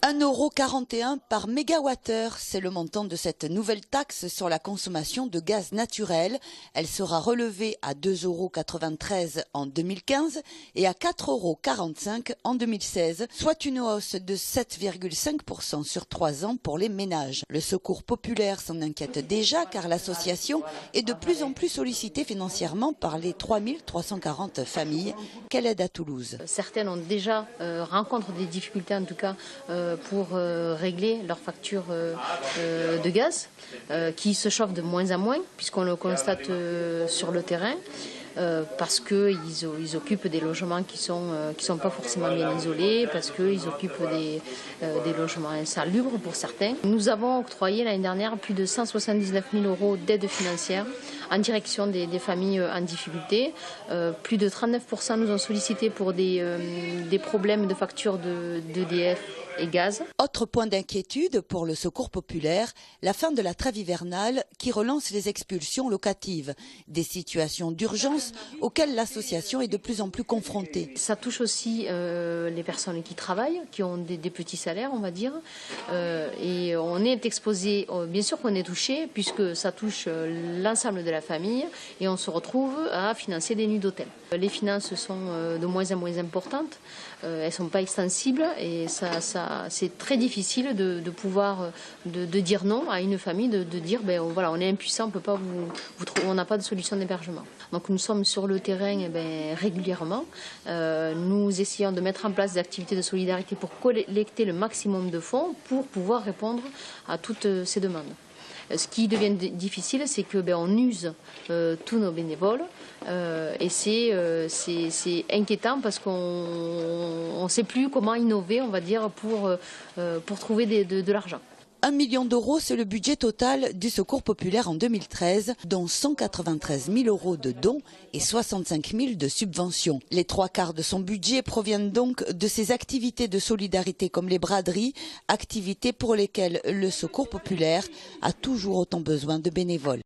1,41 € par mégawattheure, c'est le montant de cette nouvelle taxe sur la consommation de gaz naturel. Elle sera relevée à 2,93 € en 2015 et à 4,45 € en 2016, soit une hausse de 7,5% sur 3 ans pour les ménages. Le Secours populaire s'en inquiète déjà car l'association est de plus en plus sollicitée financièrement par les 3340 familles qu'elle aide à Toulouse. Certaines ont déjà rencontrent des difficultés en tout cas pour régler leur facture de gaz qui se chauffe de moins en moins puisqu'on le constate sur le terrain. Parce qu'ils occupent des logements qui sont pas forcément bien isolés, parce qu'ils occupent des logements insalubres pour certains. Nous avons octroyé l'année dernière plus de 179 000 € d'aide financière en direction des familles en difficulté. Plus de 39% nous ont sollicité pour des problèmes de facture d'EDF et gaz. Autre point d'inquiétude pour le Secours populaire, la fin de la trêve hivernale qui relance les expulsions locatives, des situations d'urgence auxquelles l'association est de plus en plus confrontée. Ça touche aussi les personnes qui travaillent, qui ont des petits salaires, on va dire, et on est exposé, bien sûr qu'on est touché, puisque ça touche l'ensemble de la famille, et on se retrouve à financer des nuits d'hôtel. Les finances sont de moins en moins importantes, elles ne sont pas extensibles, et c'est très difficile de pouvoir de dire non à une famille, de dire ben voilà, on est impuissant, on peut pas on n'a pas de solution d'hébergement. Donc nous sommes sur le terrain régulièrement. Nous essayons de mettre en place des activités de solidarité pour collecter le maximum de fonds pour pouvoir répondre à toutes ces demandes. Ce qui devient difficile, c'est que on use tous nos bénévoles et c'est inquiétant parce qu'on ne sait plus comment innover, on va dire, pour trouver de l'argent. 1 million d'euros, c'est le budget total du Secours populaire en 2013, dont 193 000 € de dons et 65 000 de subventions. Les 3/4 de son budget proviennent donc de ces activités de solidarité comme les braderies, activités pour lesquelles le Secours populaire a toujours autant besoin de bénévoles.